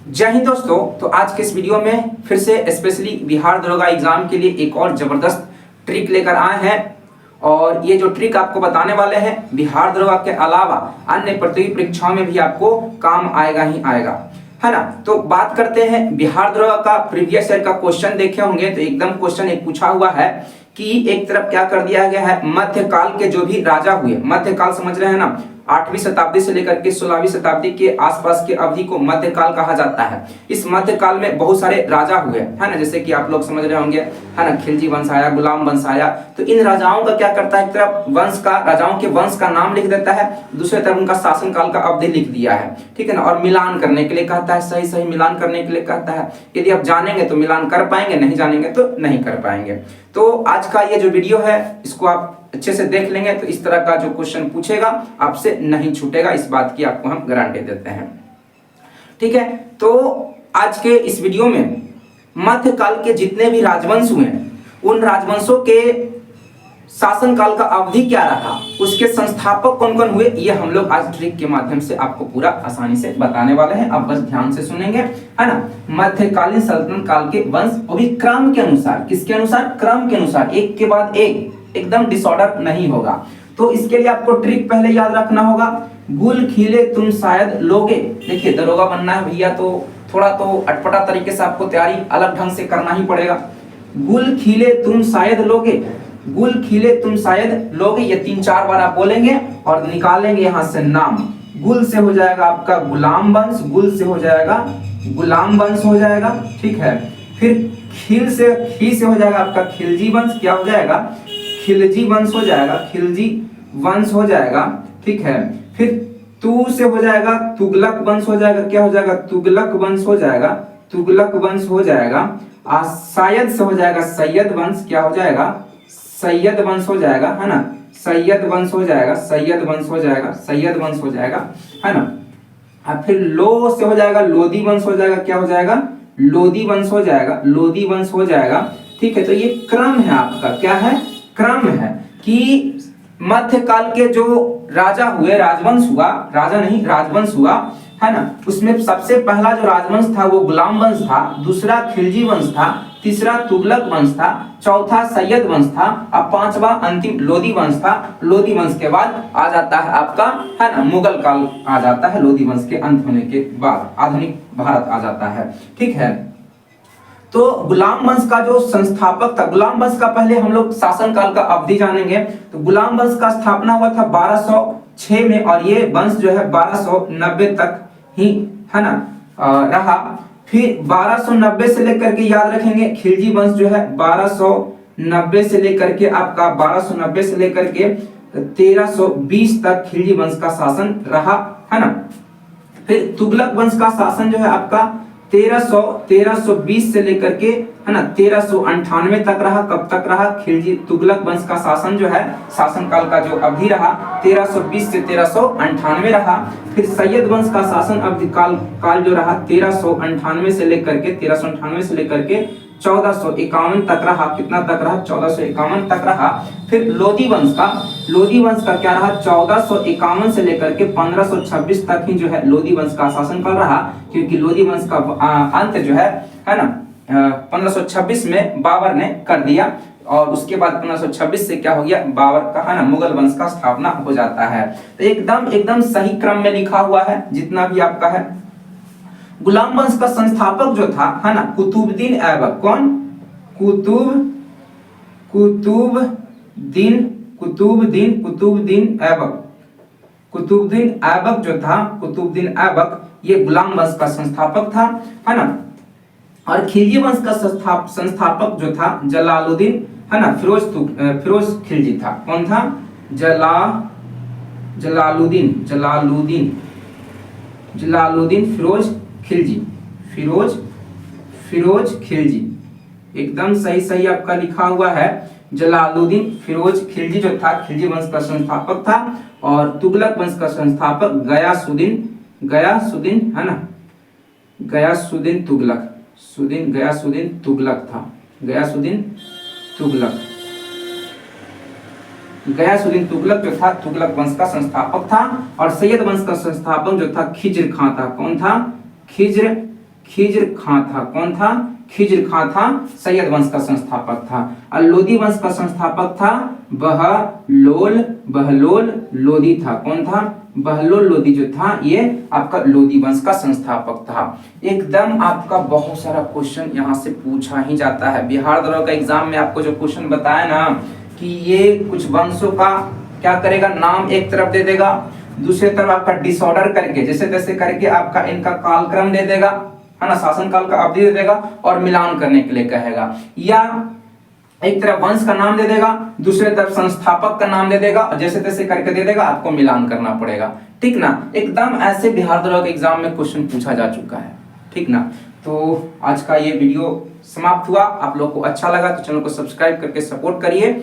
जय हिंद दोस्तों। तो आज के इस वीडियो में फिर से स्पेशली बिहार दरोगा एग्जाम के लिए एक और जबरदस्त ट्रिक लेकर आए हैं। और ये जो ट्रिक आपको बताने वाले हैं बिहार दरोगा के अलावा अन्य प्रतियोगी परीक्षाओं में भी आपको काम आएगा ही आएगा, है ना। तो बात करते हैं बिहार दरोगा का प्रीवियस ईयर का क्वेश्चन देखे होंगे तो एकदम क्वेश्चन एक पूछा हुआ है कि एक तरफ क्या कर दिया गया है, मध्यकाल के जो भी राजा हुए, मध्यकाल समझ रहे हैं ना, 8वीं शताब्दी से लेकर के 16वीं शताब्दी के आसपास की अवधि को मध्यकाल कहा जाता है। इस मध्यकाल में बहुत सारे राजा हुए, है ना, जैसे कि आप लोग समझ रहे होंगे, है ना, खिलजी वंश आया, गुलाम वंश आया। तो इन राजाओं का क्या करता है, एक तरफ वंश का, राजाओं के वंश का नाम लिख देता है, दूसरी तरफ उनका शासन काल का अवधि लिख दिया है, ठीक है ना। और मिलान करने के लिए कहता है, सही सही मिलान करने के लिए कहता है। यदि आप जानेंगे तो मिलान कर पाएंगे, नहीं जानेंगे तो नहीं कर पाएंगे। तो आज का ये जो वीडियो है इसको आप अच्छे से देख लेंगे तो इस तरह का जो क्वेश्चन पूछेगा आपसे नहीं छूटेगा, इस बात की आपको हम गारंटी देते हैं, ठीक है। तो आज के इस वीडियो में मध्यकाल के जितने भी राजवंश हुए उन राजवंशों के शासन काल का अवधि क्या रहा, उसके संस्थापक कौन कौन हुए, ये हम लोग आज ट्रिक के माध्यम से आपको पूरा आसानी से बताने वाले हैं। आप बस ध्यान से सुनेंगे, है ना। मध्यकालीन सल्तनत काल के वंश, वो भी क्रम के अनुसार, किसके अनुसार, क्रम के अनुसार, एक के बाद एक, एकदम डिसऑर्डर नहीं होगा। तो इसके लिए आपको ट्रिक पहले याद रखना होगा, गुल खिले तुम शायद लोगे। देखिए दरोगा बनना है भैया तो थोड़ा तो अटपटा तरीके से आपको तैयारी अलग ढंग से करना ही पड़ेगा। गुल खिले तुम शायद लोगे, गुल खिले तुम शायद लोगे, ये 3-4 बार आप बोलेंगे और निकालेंगे यहां से नाम। गुल से हो जाएगा आपका गुलाम वंश, गुल से हो जाएगा गुलाम वंश हो जाएगा, ठीक है। फिर खिल से, खी से हो जाएगा आपका खिलजी वंश, क्या हो जाएगा, खिलजी वंश हो जाएगा, खिलजी वंश हो जाएगा, ठीक है। फिर तू से हो जाएगा तुगलक वंश हो जाएगा, क्या हो जाएगा, तुगलक वंश हो जाएगा, तुगलक वंश हो जाएगा। शायद से हो जाएगा सैयद वंश, क्या हो जाएगा, सैयद वंश हो जाएगा, है ना, सैयद वंश हो जाएगा, सैयद वंश हो जाएगा, सैयद वंश हो जाएगा, है ना। फिर लो से हो जाएगा लोधी वंश हो जाएगा, क्या हो जाएगा, लोधी वंश हो जाएगा, लोधी वंश हो जाएगा, ठीक है। तो ये क्रम है आपका, क्या है, क्रम है कि मध्यकाल के जो राजा हुए, राजवंश हुआ, राजा नहीं राजवंश हुआ, है ना, उसमें सबसे पहला जो राजवंश था वो गुलाम वंश था, दूसरा खिलजी वंश था, तीसरा तुगलक वंश था, चौथा सैयद वंश था, अब 5वां अंतिम लोधी वंश था। लोधी वंश के बाद आ जाता है आपका, है ना, मुगल काल आ जाता है, लोधी वंश के अंत होने के बाद आधुनिक भारत आ जाता है, ठीक है। तो गुलाम वंश का जो संस्थापक था, गुलाम वंश का पहले हम लोग शासन काल का अवधि जानेंगे। तो गुलाम वंश का स्थापना हुआ था 1206 में और ये वंश जो है 1290 तक ही, है ना, रहा। फिर 1290 से लेकर के याद रखेंगे खिलजी वंश जो है 1290 से लेकर के आपका 1290 से लेकर के 1320 तक खिलजी वंश का शासन रहा, है ना। फिर तुगलक वंश का शासन जो है आपका 1320 से लेकर के, है ना, 1398 तक रहा। कब तक रहा, खिलजी तुगलक वंश का शासन जो है, शासन काल का जो अवधि रहा 1320 से 1398 रहा। फिर सैयद वंश का शासन अवधि काल जो रहा 1398 से लेकर के 1451 तक रहा। कितना तक रहा, 1451 तक रहा। फिर लोधी वंश का क्या रहा, 1451 से लेकर के 1526 तक ही जो है लोधी वंश का शासन काल रहा, क्योंकि लोधी वंश का अंत जो है ना, 1526 में बाबर ने कर दिया और उसके बाद 1526 से क्या हो गया, बाबर का, है ना, मुगल वंश का स्थापना हो जाता है। तो एकदम सही क्रम में लिखा हुआ है जितना भी आपका है। गुलाम वंश का संस्थापक जो था, है ना, कुतुबुद्दीन ऐबक। कौन, कुतुबुद्दीन ऐबक जो था, कुतुबुद्दीन ऐबक ये गुलाम वंश का संस्थापक था, है ना। और खिलजी वंश का संस्थापक जो था जलालुद्दीन, है ना, फिरोज खिलजी था। कौन था, जलालुद्दीन फिरोज खिलजी। एकदम सही आपका लिखा हुआ है, जलालुद्दीन फिरोज खिलजी जो था खिलजी वंश का संस्थापक था। और तुगलक वंश का संस्थापक गयासुद्दीन, है ना, गयासुद्दीन तुगलक था। गयासुद्दीन तुगलक जो था तुगलक वंश का संस्थापक था। और सैयद वंश का संस्थापक जो था खिज्र खां था। कौन था, खिज्र खां था। कौन था? खिज्र खां था, सैयद वंश का संस्थापक था। और लोदी वंश का संस्थापक था बहलोल लोदी था। कौन था? बहलोल लोदी जो था ये आपका लोदी वंश का संस्थापक था। एकदम आपका बहुत सारा क्वेश्चन यहाँ से पूछा ही जाता है। बिहार दरोगा का एग्जाम में आपको जो क्वेश्चन बताया ना कि ये कुछ वंशों का क्या करेगा, नाम एक तरफ दे देगा, दूसरी तरफ आपका डिसऑर्डर करके जैसे तैसे करके आपका इनका कालक्रम दे देगा, है ना, शासन काल का अवधि दे देगा और मिलान करने के लिए कहेगा, या एक तरफ वंश का नाम दे देगा, दूसरे तरफ संस्थापक का नाम दे देगा और जैसे तैसे करके दे देगा, आपको मिलान करना पड़ेगा। ठीक ना, एकदम ऐसे बिहार दरोगा के एग्जाम में क्वेश्चन पूछा जा चुका है। ठीक ना, तो आज का ये वीडियो समाप्त हुआ। आप लोग को अच्छा लगा तो चैनल को सब्सक्राइब करके सपोर्ट करिए।